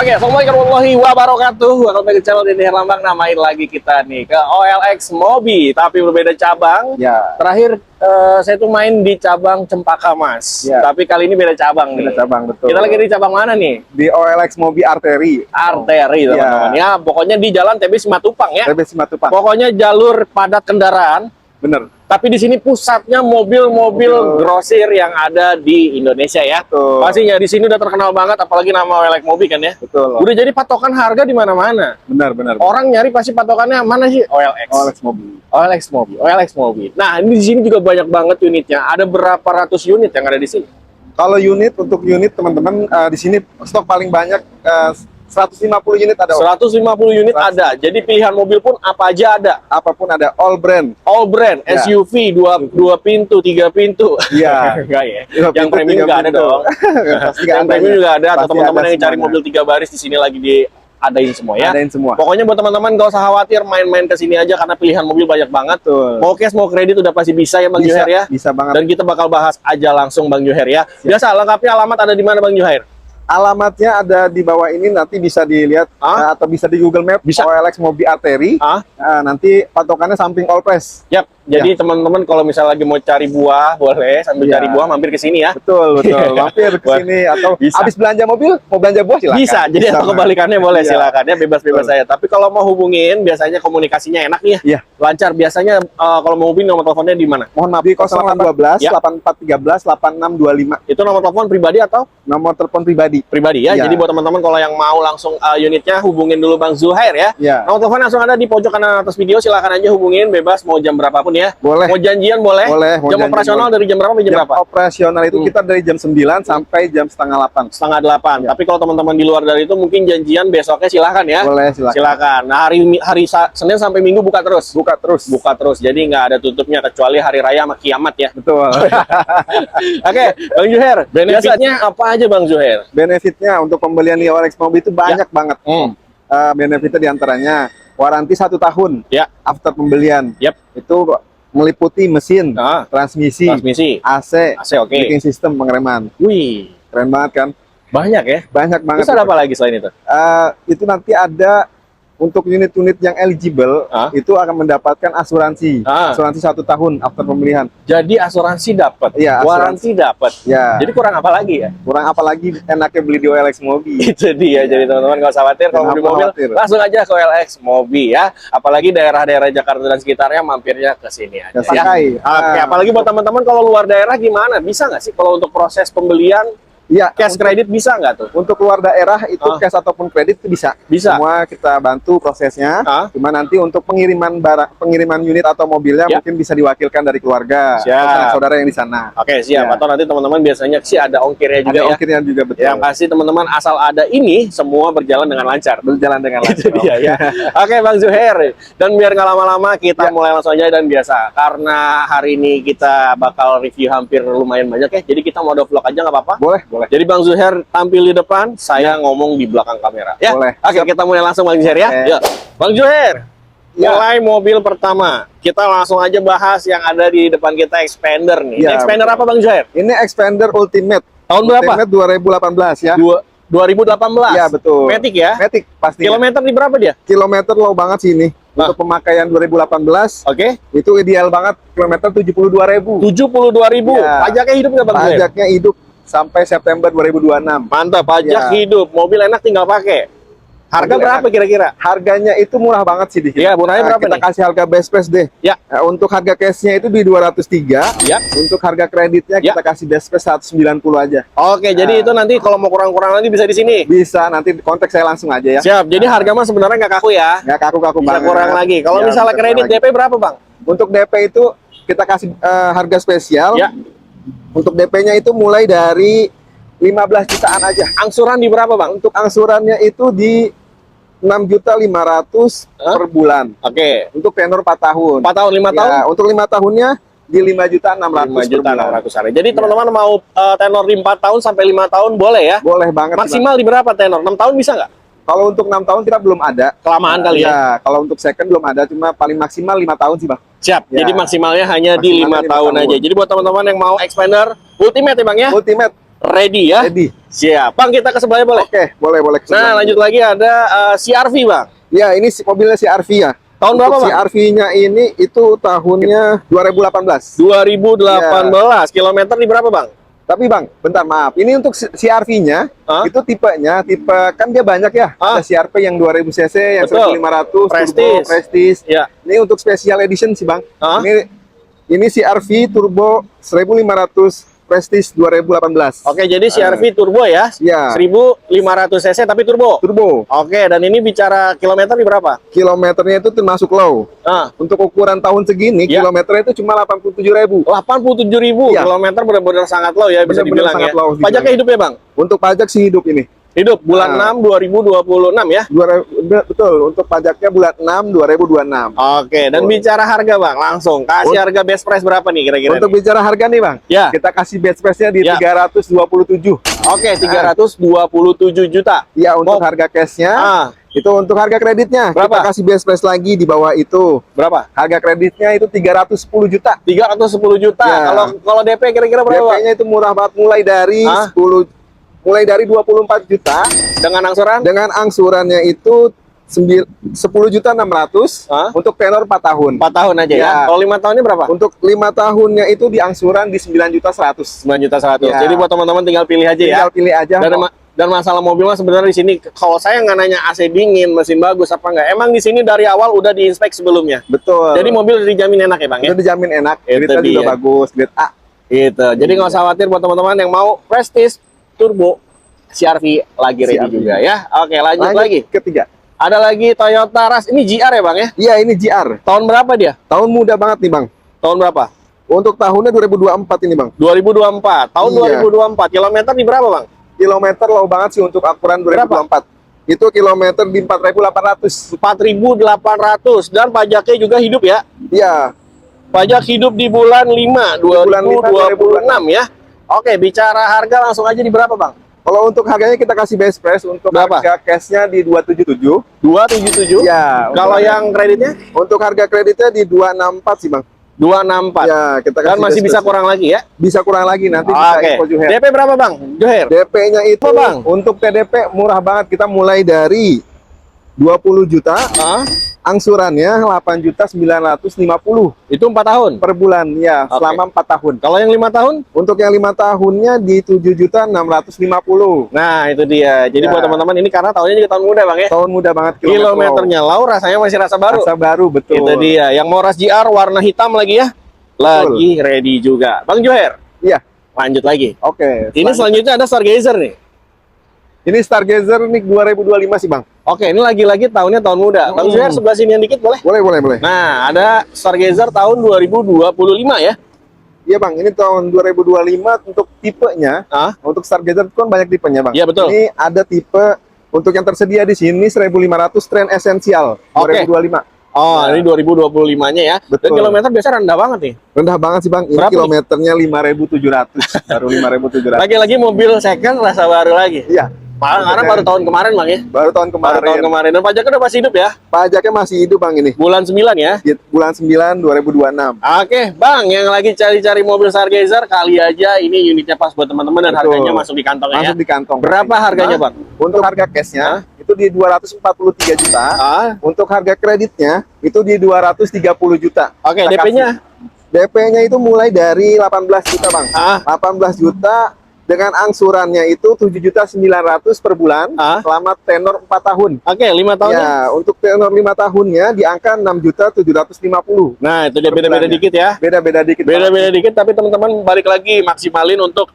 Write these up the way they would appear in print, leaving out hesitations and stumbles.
Oke, assalamualaikum warahmatullahi wabarakatuh. Welcome back ke channel Denny Herlambang. Namain lagi kita nih ke OLX Mobi, tapi berbeda cabang. Ya. Terakhir saya tuh main di cabang Cempaka Mas. Ya. Tapi kali ini beda cabang nih. Beda cabang, betul. Kita lagi di cabang mana nih? Di OLX Mobi Arteri. Arteri, teman-teman. Ya, pokoknya di Jalan TB Simatupang ya. TB Simatupang. Pokoknya jalur padat kendaraan. Bener. Tapi di sini pusatnya mobil-mobil grosir yang ada di Indonesia ya. Betul. Pastinya di sini udah terkenal banget, apalagi nama OLX Mobi kan ya. Betul. Udah jadi patokan harga di mana-mana. Benar. Orang nyari pasti patokannya mana sih? OLX. OLX Mobi. OLX Mobi. OLX Mobi. Nah, ini di sini juga banyak banget unitnya. Ada berapa ratus unit yang ada di sini? Kalau untuk unit teman-teman di sini stok paling banyak 150 unit ada. 150 unit ada. Jadi pilihan mobil pun apa aja ada. Apapun ada, all brand. All brand, Ya. SUV, dua pintu, 3 pintu. Iya. Enggak ya. Dua Yang pintu, premium 3 juga ada pintu. dong. Pasti nggak Yang ada premium ya. juga ada. Atau Pasti teman-teman ada yang cari semuanya. mobil 3 baris di sini lagi diadain semua ya. Adain semua. Pokoknya buat teman-teman gak usah khawatir main-main ke sini aja karena pilihan mobil banyak banget. Betul. Mau cash mau kredit udah pasti bisa ya Bang Juhair ya. Bisa banget. Dan kita bakal bahas aja langsung Bang Juhair ya. Biasa lengkapnya alamat ada di mana Bang Juhair? Alamatnya ada di bawah ini, nanti bisa dilihat atau bisa di Google Map. Bisa. OLX Mobi Arteri. Nanti patokannya samping All Press. Yap. Jadi teman-teman kalau misalnya lagi mau cari buah, boleh sambil cari buah mampir ke sini ya. Betul. Mampir ke sini atau Bisa. habis belanja mobil, mau belanja buah silakan. Bisa. Jadi atau kebalikannya boleh Iya. silakan ya, bebas-bebas saya. Tapi kalau mau hubungin biasanya komunikasinya enak nih ya. Iya. Lancar. Biasanya kalau mau hubungin nomor teleponnya di mana? Mohon maaf, di 0812 Ya. 8413 8625. Itu nomor telepon pribadi atau Nomor telepon pribadi. pribadi ya? Iya. Jadi buat teman-teman kalau yang mau langsung unitnya hubungin dulu Bang Zuhair ya. Ya. Nomor telepon langsung ada di pojok kanan atas video, silakan aja hubungin bebas mau jam berapapun ya. Boleh. Mau janjian boleh. Boleh, mau Jam janjian operasional boleh. dari jam berapa sampai jam Jam berapa? operasional itu kita dari jam 9 sampai jam setengah 8. Setengah 8. Ya. Tapi kalau teman-teman di luar dari itu mungkin janjian besoknya silakan ya. Boleh, silakan. Silakan. Nah, hari Senin sampai Minggu buka terus. Buka terus. Buka terus. Jadi nggak ada tutupnya kecuali hari raya sama kiamat ya. Betul. Oke, Bang Juhair. Benefitnya apa aja Bang Juhair? Benefitnya untuk pembelian di OLX Mobi itu banyak banget. Benefitnya diantaranya waranti 1 tahun Ya. after pembelian. Yap. Itu meliputi mesin, transmisi, AC, oke. braking system, pengereman. Wih, Keren banget kan? banyak ya. Banyak banget. Terus ada apa lagi selain itu? Itu nanti ada untuk unit-unit yang eligible, itu akan mendapatkan asuransi. Asuransi 1 tahun after pembelian. Jadi asuransi dapat, Iya, waranti dapat. Ya. Jadi kurang apa lagi ya? Kurang apa lagi enaknya beli di OLX Mobi. Itu dia. Jadi teman-teman nggak usah khawatir kalau mau beli mobil, langsung aja ke OLX Mobi ya. Apalagi daerah-daerah Jakarta dan sekitarnya mampirnya ke sini aja ya. Oke, apalagi buat teman-teman kalau luar daerah gimana? Bisa nggak sih kalau untuk proses pembelian Iya, cash kredit bisa nggak tuh? untuk luar daerah itu cash ataupun kredit itu bisa. Bisa. Semua kita bantu prosesnya. Cuma nanti untuk pengiriman unit atau mobilnya mungkin bisa diwakilkan dari keluarga atau saudara yang di sana. Oke, siap. Atau nanti teman-teman biasanya sih ada ongkirnya juga ada ya. ongkirnya juga, betul. Yang pasti teman-teman asal ada ini semua berjalan dengan lancar. Berjalan dengan Itu lancar. dia ya. Oke Bang Zuhair. Dan biar nggak lama-lama kita mulai langsung aja dan biasa. Karena hari ini kita bakal review hampir lumayan banyak ya. Jadi kita mau vlog aja nggak apa-apa? Boleh. Jadi Bang Zuhair tampil di depan, saya ngomong di belakang kamera. Ya. Boleh. Oke, kita mulai langsung Bang Zuhair ya. Yuk. Bang Zuhair. Mulai mobil pertama. Kita langsung aja bahas yang ada di depan kita, Xpander nih. Ini Xpander apa Bang Zuhair? Ini Xpander Ultimate. Tahun berapa? Ultimate 2018 ya. 2018. Ya, betul. Matic ya? Matic pasti. Kilometer di berapa dia? Kilometer low banget sih ini. Untuk pemakaian 2018. Oke. Itu ideal banget, kilometer 72.000. 72.000. Ya. Pajaknya hidup nggak Bang Zuhair? Pajaknya hidup sampai September 2026. Mantap, pajak Ya. hidup. Mobil enak tinggal pakai. Harga Mobil berapa kira-kira? Harganya itu murah banget sih di sini. Iya, murahnya berapa kita nih? kasih harga best price deh. Ya. Untuk harga cashnya itu di 203. Ya. Untuk harga kreditnya kita kasih best price 190 aja. Oke, jadi itu nanti kalau mau kurang-kurang nanti bisa di sini. Bisa, nanti kontak saya langsung aja ya. Siap. Jadi harga mah sebenarnya nggak kaku ya. Nggak kaku-kaku Bisa banget. kurang lagi. Kalau Ya, misalnya bisa kredit kurang lagi. DP berapa, Bang? Untuk DP itu kita kasih harga spesial. Ya. Untuk DP-nya itu mulai dari 15 jutaan aja. Angsuran di berapa, Bang? Untuk angsurannya itu di 6.500.000 per bulan. Oke. Untuk tenor 4 tahun. 4 tahun, 5 tahun? Ya, untuk 5 tahunnya di 5.600.000 per bulan. 5.600.000. Jadi teman-teman mau tenor di 4 tahun sampai 5 tahun boleh ya? Boleh banget. Maksimal di berapa tenor? 6 tahun bisa nggak? Kalau untuk 6 tahun kita belum ada. Kelamaan kali ya? Ya, kalau untuk second belum ada, cuma paling maksimal 5 tahun sih, Bang. Siap. Ya. Jadi maksimalnya hanya di 5 Maksimalnya 5 tahun aja. tahun. Jadi buat teman-teman yang mau Xpander Ultimate ya Bang ya? Ultimate. ready ya. Ready. Siap. Bang, kita ke sebelahnya boleh? Oke, boleh. Nah, lanjut lagi ada CR-V, Bang. Ya, ini mobilnya CR-V ya. Tahun berapa, Bang? CR-V-nya ini itu tahunnya 2018. 2018. Ya. Kilometer di berapa, Bang? Tapi Bang, bentar maaf. Ini untuk CR-V-nya itu tipenya, kan dia banyak ya. Ada CR-V yang 2000 cc, yang 1500, Prestige. Ya. Ini untuk special edition sih, Bang. Ini CR-V turbo 1500 Prestige 2018. Oke, jadi CR-V turbo ya? Ya. 1500 cc tapi turbo? Turbo. Oke, dan ini bicara kilometer di berapa? Kilometernya itu termasuk low. Untuk ukuran tahun segini, kilometernya itu cuma 87.000. 87.000 kilometer benar-benar sangat low ya, bisa dibilang ya. Pajaknya hidup ya, Bang? Untuk pajak sih hidup ini. Hidup bulan 6 2026 ya? Betul, untuk pajaknya bulan 6 2026. Oke, dan bicara harga Bang, langsung kasih harga best price berapa nih kira-kira? Untuk bicara harga nih Bang, kita kasih best price-nya di 327. Oke, 327 juta. Ya, untuk harga cash-nya. Itu untuk harga kreditnya. Berapa? Kita kasih best price lagi di bawah itu. Berapa? Harga kreditnya itu 310 juta. 310 juta. Kalau DP kira-kira berapa? DP-nya itu murah banget, mulai dari 24 juta dengan angsuran? Dengan angsurannya itu 10.600.000 untuk tenor 4 tahun. 4 tahun aja ya. Kalau 5 tahunnya berapa? Untuk 5 tahunnya itu di angsuran di 9.100.000. 9.100.000. Jadi buat teman-teman tinggal pilih aja ya. Tinggal pilih aja. Dan masalah mobil mah sebenarnya di sini kalau saya nggak nanya AC dingin, mesin bagus apa enggak. Emang di sini dari awal udah diinspek sebelumnya. Betul. Jadi mobil udah dijamin enak ya, Bang ya. Udah dijamin enak. Gridnya juga bagus, grid A. Gitu. Jadi nggak usah khawatir buat teman-teman yang mau Prestige turbo CR-V lagi ready juga ya. Oke, lanjut lagi. Ketiga. Ada lagi Toyota Rush. Ini GR ya, Bang ya? Iya, ini GR. Tahun berapa dia? Tahun muda banget nih, Bang. Tahun berapa? Untuk tahunnya 2024 ini, Bang. 2024. Tahun 2024. Kilometer di berapa, Bang? Kilometer low banget sih untuk ukuran 2024. Itu kilometer di 4.800. 4.800 dan pajaknya juga hidup ya? Iya. Pajak hidup di bulan 5 2026 ya. Oke, bicara harga langsung aja di berapa, Bang? Kalau untuk harganya kita kasih best price untuk harga cashnya di 277. 277? Ya. Kalau yang kreditnya? Untuk harga kreditnya di 264 sih, Bang. 264. Ya, kita kasih. Dan masih bisa kurang lagi ya? Bisa kurang lagi nanti bisa info Juher. DP berapa, Bang? Juher. DP-nya itu Bang, untuk TDP murah banget. Kita mulai dari 20 juta. Angsurannya 8.950.000. Itu 4 tahun per bulan ya, selama 4 tahun. Kalau yang 5 tahun? Untuk yang 5 tahunnya di 7.650.000. Nah, itu dia. Jadi buat teman-teman ini karena tahunnya juga tahun muda, Bang ya. Tahun muda banget, kilometernya low, rasanya masih rasa baru. Rasa baru, betul. Itu dia. Yang mau Rush GR warna hitam lagi ya. Lagi ready juga. Bang Juher. Iya. Lanjut lagi. Oke. Ini selanjutnya ada Stargazer nih. Ini Stargazer nih 2025 sih, Bang. Oke, ini lagi-lagi tahunnya tahun muda. Bang Juher sebelah sini yang dikit boleh? Boleh. Nah, ada Stargazer tahun 2025 ya. Iya, Bang. Ini tahun 2025 untuk tipenya. Untuk Stargazer itu kan banyak tipenya, Bang. Iya, betul. Ini ada tipe untuk yang tersedia di sini 1500 Trend Essential 2025. Oh, ini 2025-nya ya. Betul. Dan kilometer biasa rendah banget nih. Rendah banget sih, Bang. Ini kilometernya 5.700. Baru 5.700. Lagi-lagi mobil second rasa baru lagi. Iya. Karena baru tahun kemarin, Bang ya. Baru tahun kemarin. Dan pajaknya udah masih hidup ya? Pajaknya masih hidup, Bang, ini. Bulan 9 ya? Bulan 9 2026. Oke, Bang, yang lagi cari-cari mobil Stargazer, kali aja ini unitnya pas buat teman-teman dan harganya masuk di kantong ya. Masuk di kantong. Berapa harganya, Bang? Untuk harga cashnya itu di 243 juta. Untuk harga kreditnya itu di 230 juta. Oke, DP-nya? DP-nya itu mulai dari 18 juta, Bang. 18 juta dengan angsurannya itu 7.900.000 per bulan selama tenor 4 tahun. Oke, 5 tahunnya? Ya, untuk tenor 5 tahunnya di angka 6.750.000. Nah, itu dia beda-beda dikit ya. Beda-beda dikit. Beda-beda dikit, tapi teman-teman balik lagi maksimalin untuk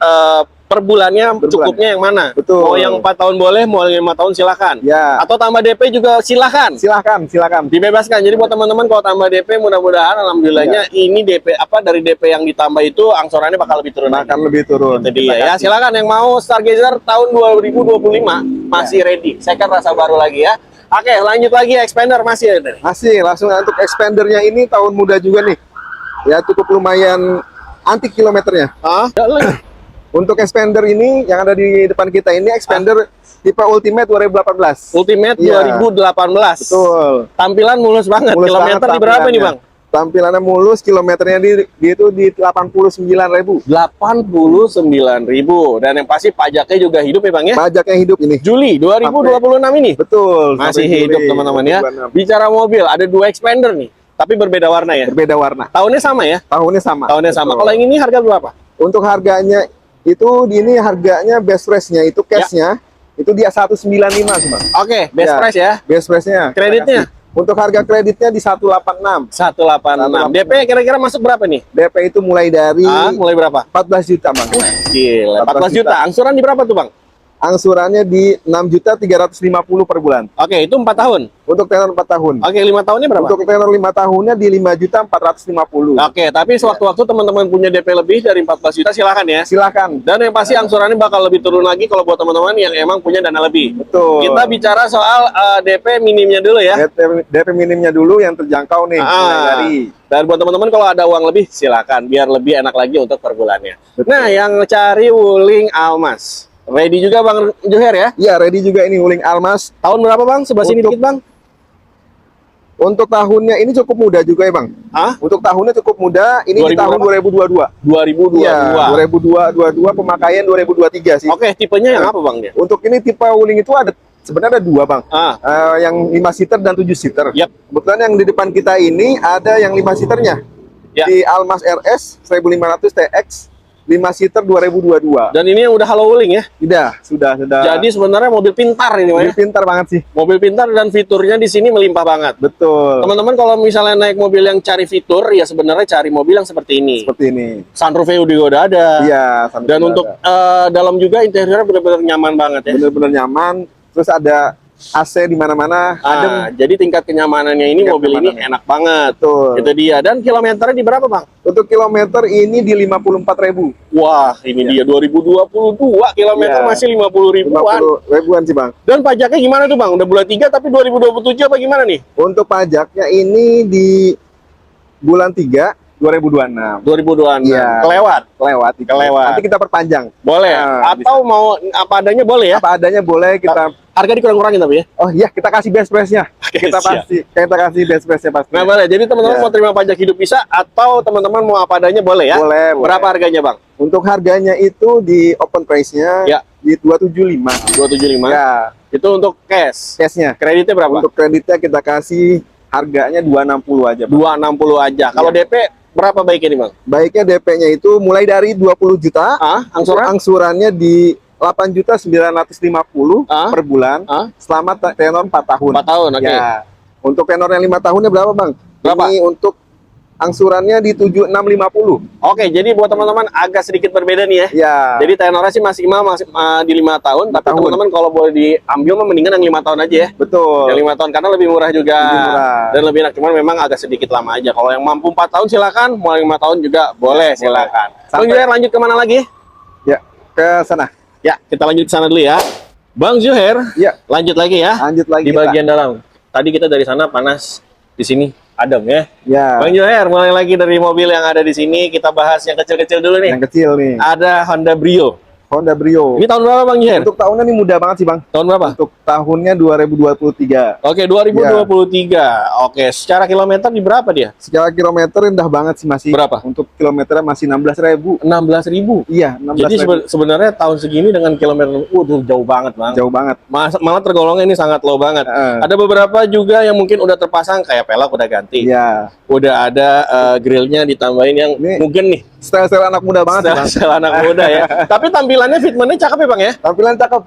per bulannya cukupnya yang mana? Betul. Mau yang 4 tahun boleh, mau yang 5 tahun silakan. Ya. Atau tambah DP juga silakan. Silakan. Dibebaskan. Jadi buat teman-teman kalau tambah DP mudah-mudahan alhamdulillahnya ini DP dari DP yang ditambah itu angsurannya bakal lebih turun. Akan lebih turun. Itu dia ya. Silakan yang mau Stargazer tahun 2025 masih ready. Saya kan rasa baru lagi ya. Oke, lanjut lagi Expander masih ada. Masih langsung untuk Expandernya ini tahun muda juga nih. Ya cukup lumayan antik kilometernya. Untuk Expander ini yang ada di depan kita ini Expander tipe Ultimate 2018. Ultimate 2018. Betul. Tampilan mulus banget. Kilometer di berapa nih, Bang? Tampilannya mulus, kilometernya dia itu di 89.000. 89.000. Dan yang pasti pajaknya juga hidup ya Bang ya? Pajaknya hidup ini. Juli 2026 ini? Betul. Masih hidup teman-teman ya. Bicara mobil, ada dua Xpander nih. Tapi berbeda warna ya? Berbeda warna. Tahunnya sama ya? Tahunnya sama. Tahunnya sama. Kalau yang ini harga berapa? Untuk harganya itu, ini harganya best price-nya itu cash-nya itu dia 195 sih Bang. Oke, best price ya? Best price-nya. Kreditnya? Untuk harga kreditnya di 186. 186. DP kira-kira masuk berapa nih? DP itu mulai dari mulai berapa? 14 juta Bang. Gila, 14 juta. Angsuran di berapa tuh Bang? Angsurannya di 6.350.000 per bulan. Oke, itu 4 tahun. Untuk tenor 4 tahun. Oke, 5 tahunnya berapa? Untuk tenor 5 tahunnya di 5.450.000. Oke, tapi sewaktu-waktu teman-teman punya DP lebih dari 14 juta silakan ya. Silakan. Dan yang pasti angsurannya bakal lebih turun lagi kalau buat teman-teman yang emang punya dana lebih. Betul. Kita bicara soal DP minimnya dulu ya. DP minimnya dulu yang terjangkau nih. Dan buat teman-teman kalau ada uang lebih silakan biar lebih enak lagi untuk per bulannya. Nah, yang cari Wuling Almas. Ready juga Bang Joher ya? Iya, ready juga ini Wuling Almas. Tahun berapa Bang? Sebelah sini dikit Bang. Untuk tahunnya ini cukup muda juga ya Bang. Untuk tahunnya cukup muda. Ini di tahun 2022. 2022. Iya, 2022 pemakaian 2023 sih. Oke, tipenya yang apa Bang dia? Untuk ini tipe Wuling itu ada sebenarnya ada 2 Bang. Yang 5 seater dan 7 seater. Kebetulan yang di depan kita ini ada yang 5 seaternya. Di Almas RS 1500 TX 5 seater 2022. Dan ini yang udah halo Wuling ya? Sudah. Jadi sebenarnya mobil pintar ini, mobil pintar banget sih. Mobil pintar dan fiturnya di sini melimpah banget. Betul. Teman-teman kalau misalnya naik mobil yang cari fitur, ya sebenarnya cari mobil yang seperti ini. Seperti ini. Sunroofnya udah ada. Iya. Dan untuk dalam juga interiornya benar-benar nyaman banget ya. Benar-benar nyaman. Terus ada AC di mana-mana, adem. Jadi tingkat kenyamanannya ini mobil ini enak banget. Betul. Itu dia. Dan kilometernya di berapa Bang? Untuk kilometer ini di 54.000. Wah, ini dia 2022 kilometer masih 50.000-an. 50.000-an sih Bang. Dan pajaknya gimana tuh Bang? Udah bulan 3 tapi 2027 apa gimana nih? Untuk pajaknya ini di bulan 3 2026. 2026. Iya. Kelewat. Nanti kita perpanjang. Boleh. Atau bisa. Mau apa adanya boleh ya? Apa adanya boleh kita. Harga dikurang-kurangin tapi ya? Oh iya, kita kasih best price-nya. Kita kasih best price-nya pasti. Nah, boleh. Jadi teman-teman mau terima pajak hidup bisa atau teman-teman mau apa adanya boleh ya? Boleh. Berapa harganya Bang? Untuk harganya itu di open price-nya di 275. 275. Ya. Itu untuk cash. Cashnya. Kreditnya berapa? Untuk kreditnya kita kasih harganya 260 aja Bang. 260 aja. Kalau DP berapa baiknya nih Bang? Baiknya DP-nya itu mulai dari 20 juta. Angsurannya di 8.950.000 per bulan selama tenor 4 tahun. 4 tahun, oke. Ya. Untuk tenor yang 5 tahunnya berapa Bang? Berapa? Ini untuk angsurannya di 7.650. Oke, jadi buat teman-teman agak sedikit berbeda nih ya. Ya. Jadi tenornya sih masih di 5 tahun, tapi teman-teman kalau boleh diambil mendingan yang 5 tahun aja ya. Betul. Yang 5 tahun karena lebih murah juga. Lebih murah. Dan lebih enak, cuman memang agak sedikit lama aja. Kalau yang mampu 4 tahun silakan, mau 5 tahun juga boleh silakan. Bang Joher lanjut kemana lagi? Ya, ke sana. Ya, kita lanjut ke sana dulu ya. Bang Joher, lanjut lagi ya. Lanjut lagi di bagian dalam. Tadi kita dari sana panas, di sini adem ya. Ya. Bang Joher, mulai lagi dari mobil yang ada di sini, kita bahas yang kecil-kecil dulu nih. Yang kecil nih. Ada Honda Brio. Honda Brio. Ini tahun berapa Bang Joher? Untuk tahunnya ini muda banget sih Bang. Tahun berapa? Untuk tahunnya 2023. Oke, 2023. Oke, secara kilometer di berapa dia? Secara kilometer rendah banget sih masih. Berapa? Untuk kilometernya masih 16.000. 16.000? Iya, 16.000. Jadi sebenarnya tahun segini dengan kilometer, jauh banget Bang. Jauh banget. Malah tergolongnya ini sangat low banget. Ada beberapa juga yang mungkin udah terpasang, kayak pelek udah ganti. Iya. Udah ada grillnya ditambahin yang mungkin nih. Style-style anak muda banget. Style anak muda ya. Tapi tampilannya, fitmentnya cakep ya Bang ya? Tampilan cakep.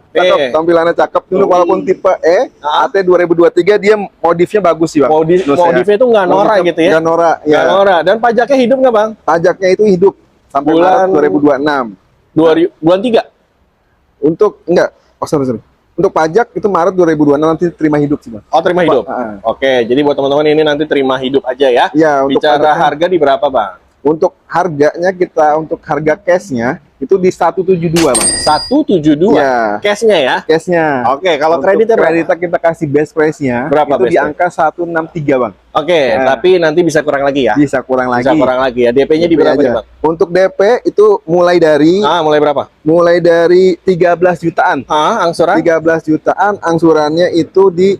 Tampilannya cakep. Dulu walaupun tipe E, AT 2023 dia modifnya bagus sih Bang. Modifnya itu nggak norak gitu ya? Nggak norak. Nggak norak. Dan pajaknya hidup nggak Bang? Pajaknya itu hidup sampai Maret 2026. Bulan 3? Untuk enggak. Oh, sorry. Untuk pajak itu Maret 2026 nanti terima hidup sih Bang. Oh, terima hidup. Oke, jadi buat teman-teman ini nanti terima hidup aja ya. Ya, bicara harga di berapa Bang? Untuk harganya untuk harga cashnya itu di 172 Bang. 172? Ya. Cashnya ya? Cashnya. Oke, kalau kreditnya kita kasih best price-nya berapa? Itu di angka 163 Bang. Oke, tapi nanti bisa kurang lagi ya? Bisa kurang lagi ya. DP-nya di berapa Bang? Untuk DP itu mulai dari mulai berapa? Mulai dari 13 jutaan. Angsuran? 13 jutaan, angsurannya itu di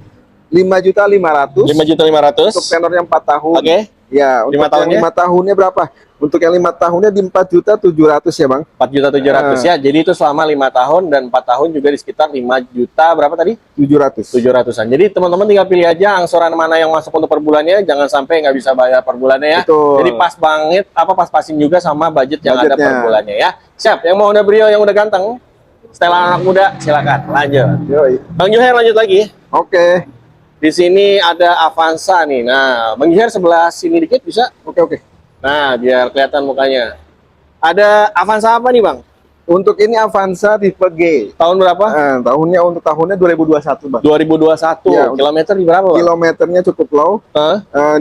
5.500.000. 5.500.000. Untuk tenornya 4 tahun. Oke. Ya, untuk 5 tahunnya berapa? Untuk yang 5 tahunnya di 4.700.000 ya, Bang. 4.700.000 ya. Jadi itu selama 5 tahun dan 4 tahun juga di sekitar 5 juta berapa tadi? 700-an. Jadi teman-teman tinggal pilih aja angsuran mana yang masuk untuk per bulannya, jangan sampai nggak bisa bayar per bulannya ya. Betul. Jadi pas banget pas-pasin juga sama budget yang ada per bulannya ya. Siap, yang mau Honda Brio yang udah ganteng, style anak muda, silakan lanjut. Yoi. Bang Juher lanjut lagi. Oke. Di sini ada Avanza nih. Nah, Bang Juher sebelah sini dikit bisa? Oke. Nah, biar kelihatan mukanya. Ada Avanza apa nih, Bang? Untuk ini Avanza tipe G. Tahun berapa? Tahunnya 2021, Bang. 2021. Ya, kilometer di berapa, Bang? Kilometernya cukup low.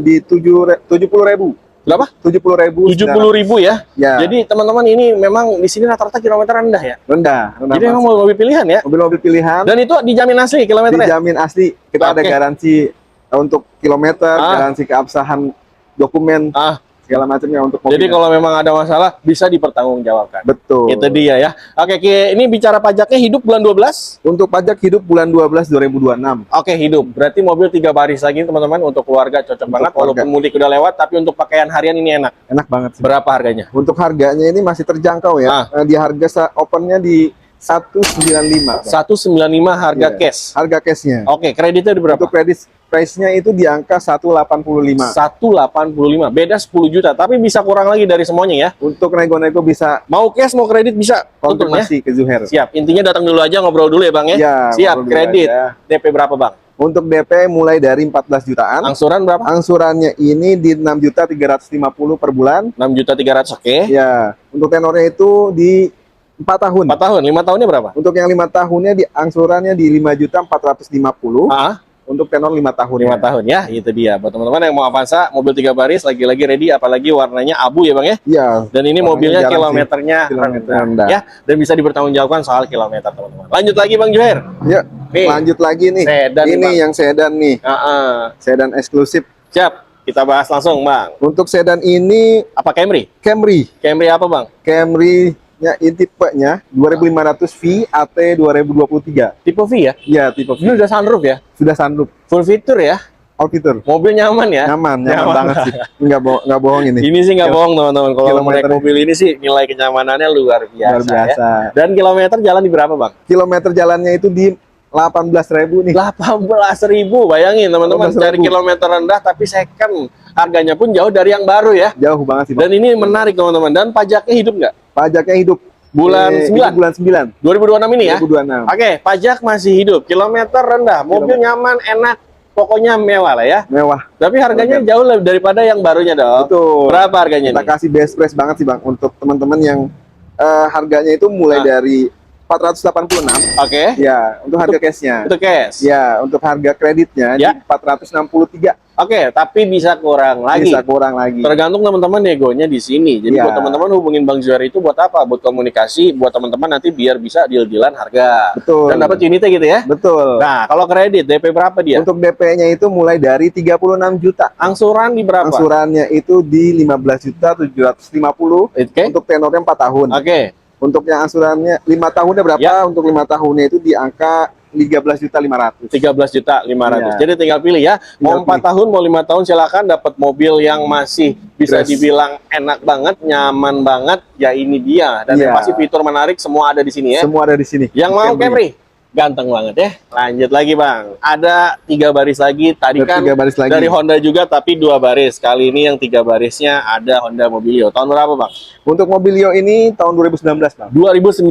Di 70.000. Berapa? 70.000 ya. Ya. Jadi teman-teman ini memang di sini rata-rata kilometer rendah ya. Rendah. Jadi memang mobil pilihan ya. Mobil pilihan. Dan itu dijamin asli kilometernya. Dijamin asli. Kita ada garansi untuk kilometer, garansi keabsahan dokumen. Segala macamnya untuk mobil. Jadi kalau memang ada masalah bisa dipertanggungjawabkan. Betul. Itu dia ya. Oke, ini bicara pajaknya hidup bulan 12. Untuk pajak hidup bulan 12 2026. Oke, hidup. Berarti mobil 3 baris lagi teman-teman untuk keluarga cocok banget. Walaupun mudik udah lewat, tapi untuk pakaian harian ini enak. Enak banget sih. Berapa harganya? Untuk harganya ini masih terjangkau ya. Di harga opennya di 195. 195 harga cash. Harga cashnya. Oke, kreditnya di berapa? Untuk kredit price-nya itu di angka 185. 185. Beda 10 juta, tapi bisa kurang lagi dari semuanya ya. Untuk nego-nego bisa. Mau cash, mau kredit bisa. Konfirmasi ke Zuher. Siap. Intinya datang dulu aja ngobrol dulu ya, Bang ya. Siap. Kredit. DP berapa, Bang? Untuk DP mulai dari 14 jutaan. Angsuran berapa? Angsurannya ini di 6.350 per bulan. 6.300, oke. Ya. Untuk tenornya itu di 4 tahun. 4 tahun. 5 tahunnya berapa? Untuk yang 5 tahunnya di angsurannya di 5.450. Untuk tenor 5 tahun. 5 tahun ya, itu dia. Buat teman-teman yang mau Avanza, mobil 3 baris, lagi-lagi ready, apalagi warnanya abu ya Bang ya? Iya. Dan ini mobilnya kilometernya rendah. Ya, dan bisa dipertanggungjawabkan soal kilometer teman-teman. Lanjut lagi Bang Juher. Ya, lanjut lagi nih. Sedan ini nih, yang sedan nih. Sedan eksklusif. Siap, kita bahas langsung Bang. Untuk sedan ini, apa Camry? Camry apa Bang? Camry. Ini tipenya 2500 V AT 2023. Tipe V ya? Iya, tipe V. Ini udah sunroof ya? Sudah sunroof. Full fitur ya? All fitur. Mobil nyaman ya? Nyaman banget sih. Nggak bohong ini. Ini sih nggak bohong teman-teman. Kalau naik mobil ini sih nilai kenyamanannya luar biasa. Luar biasa. Ya? Dan kilometer jalan di berapa Bang? Kilometer jalannya itu di 18.000 nih. 18.000, bayangin teman-teman, cari kilometer rendah tapi second. Harganya pun jauh dari yang baru ya. Jauh banget sih Bang. Dan ini menarik teman-teman. Dan pajaknya hidup nggak? Pajaknya hidup. Bulan 9. Bulan 9. 2026 ini ya? 2026. Oke, pajak masih hidup. Kilometer rendah. Mobil nyaman, enak. Pokoknya mewah lah ya. Mewah. Tapi harganya jauh lebih daripada yang barunya dong. Betul. Berapa harganya Kita kasih best price banget sih Bang. Untuk teman-teman yang harganya itu mulai dari 486. Oke. Ya, untuk harga cashnya. Untuk cash. Ya, untuk harga kreditnya di 463. Oke, tapi bisa kurang lagi. Bisa kurang lagi. Tergantung teman-teman negonya di sini. Jadi buat teman-teman hubungin Bang Juher itu buat apa? Buat komunikasi, buat teman-teman nanti biar bisa deal-dealan harga. Betul. Dan dapat unitnya gitu ya? Betul. Nah, kalau kredit DP berapa dia? Untuk DP-nya itu mulai dari 36 juta. Angsuran di berapa? Angsurannya itu di 15.750. Oke. Untuk tenornya 4 tahun. Oke. Untuk yang angsurannya 5 tahunnya berapa? Ya. Untuk 5 tahunnya itu di angka 13.500. 13.500. Jadi tinggal pilih ya. Mau 4 tahun, mau 5 tahun silakan dapat mobil yang masih bisa dibilang enak banget, nyaman banget. Ya ini dia. Dan yang pasti fitur menarik semua ada di sini ya. Semua ada di sini. Yang mau Camry? Ganteng banget ya. Lanjut lagi Bang. Ada 3 baris lagi. Tadi kan dari Honda juga tapi 2 baris. Kali ini yang 3 barisnya ada Honda Mobilio. Tahun berapa Bang? Untuk Mobilio ini tahun 2019 Bang. 2019.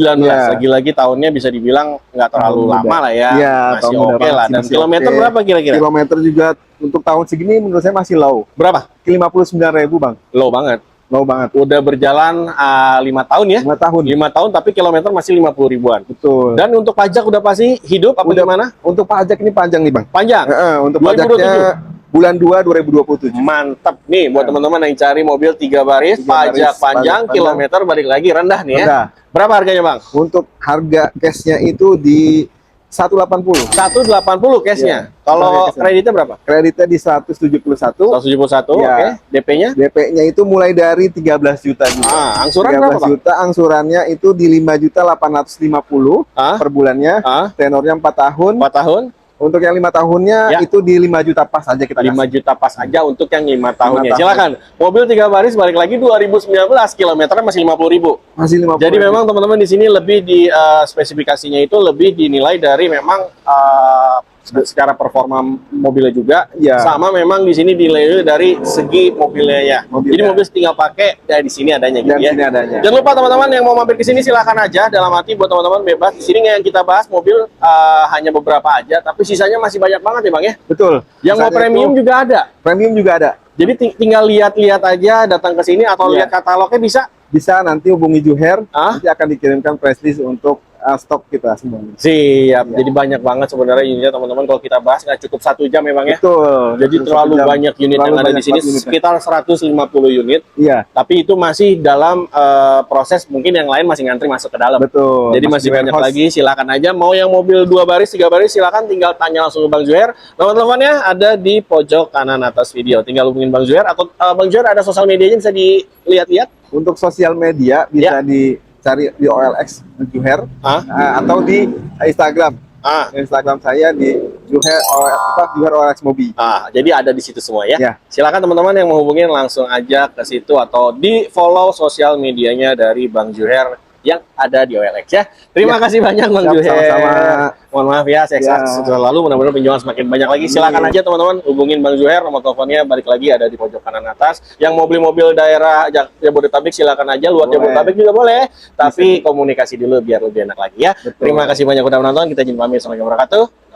Lagi-lagi tahunnya bisa dibilang nggak terlalu lama lah ya. Masih oke lah. Dan kilometer berapa kira-kira? Kilometer juga untuk tahun segini menurut saya masih low. Berapa? 59.000 Bang. Low banget. Low banget. Udah berjalan 5 tahun ya? 5 tahun. 5 tahun tapi kilometer masih 50 ribuan. Betul. Dan untuk pajak udah pasti hidup apa gimana? Untuk pajak ini panjang nih Bang. Panjang? Untuk pajaknya bulan 2 2027. Mantap nih buat teman-teman yang cari mobil 3 baris, pajak panjang, kilometer balik lagi rendah nih ya. Berapa harganya Bang? Untuk harga cashnya itu di 180. 180 cashnya. Kalau kreditnya berapa? Kreditnya di 171. 171, oke. DP-nya? DP-nya itu mulai dari 13 juta juga. Angsuran berapa, Pak? 13 juta, angsurannya itu di 5.850 per bulannya. Tenornya 4 tahun. 4 tahun. Untuk yang 5 tahunnya itu di 5 juta pas aja kita 5 juta pas aja untuk yang 5 tahunnya. Silakan. Mobil 3 baris balik lagi 2019, kilometernya masih 50.000. Masih 50.000. Jadi memang teman-teman di sini lebih di spesifikasinya itu lebih dinilai dari memang secara performa mobilnya juga, sama memang di sini dinilai dari segi mobilnya ya. Jadi mobil tinggal pakai di sini adanya gitu ya. Jangan lupa teman-teman yang mau mampir ke sini silakan aja. Dalam arti buat teman-teman bebas. Di sini yang kita bahas mobil hanya beberapa aja, tapi sisanya masih banyak banget ya Bang ya. Betul. Yang mau premium juga ada. Premium juga ada. Jadi tinggal lihat-lihat aja, datang ke sini atau lihat katalognya bisa. Bisa, nanti hubungi Juher, nanti akan dikirimkan press list untuk stok kita semuanya. Siap. Jadi banyak banget sebenarnya unitnya teman-teman. Kalau kita bahas nggak cukup 1 jam memang ya. Betul. Jadi terlalu banyak unit yang ada di sini, sekitar 150 unit. Iya. Tapi itu masih dalam proses, mungkin yang lain masih ngantri masuk ke dalam. Betul. Jadi masih banyak lagi. Silakan aja. Mau yang mobil 2 baris, 3 baris, silakan tinggal tanya langsung ke Bang Juher. Nomor-teleponnya ada di pojok kanan atas video. Tinggal hubungin Bang Juher, atau Bang Juher ada sosial medianya bisa dilihat-lihat. Untuk sosial media bisa dicari di OLX Juher atau di Instagram. Instagram saya di Juher OLX Mobi. Jadi ada di situ semua ya. Silakan teman-teman yang mau hubungin langsung aja ke situ atau di follow sosial medianya dari Bang Juher yang ada di OLX ya. Terima kasih banyak Bang Juher. Sama-sama. Mohon maaf ya, saya selalu mudah-mudahan penjualan semakin banyak lagi. Silakan aja teman-teman hubungin Bang Juher, nomor teleponnya balik lagi ada di pojok kanan atas. Yang mobil-mobil daerah Jabodetabek silakan aja, luar Jabodetabek juga boleh. Tapi komunikasi dulu biar lebih enak lagi ya. Terima kasih banyak udah menonton. Kita jumpa lagi. Assalamualaikum warahmatullahi wabarakatuh.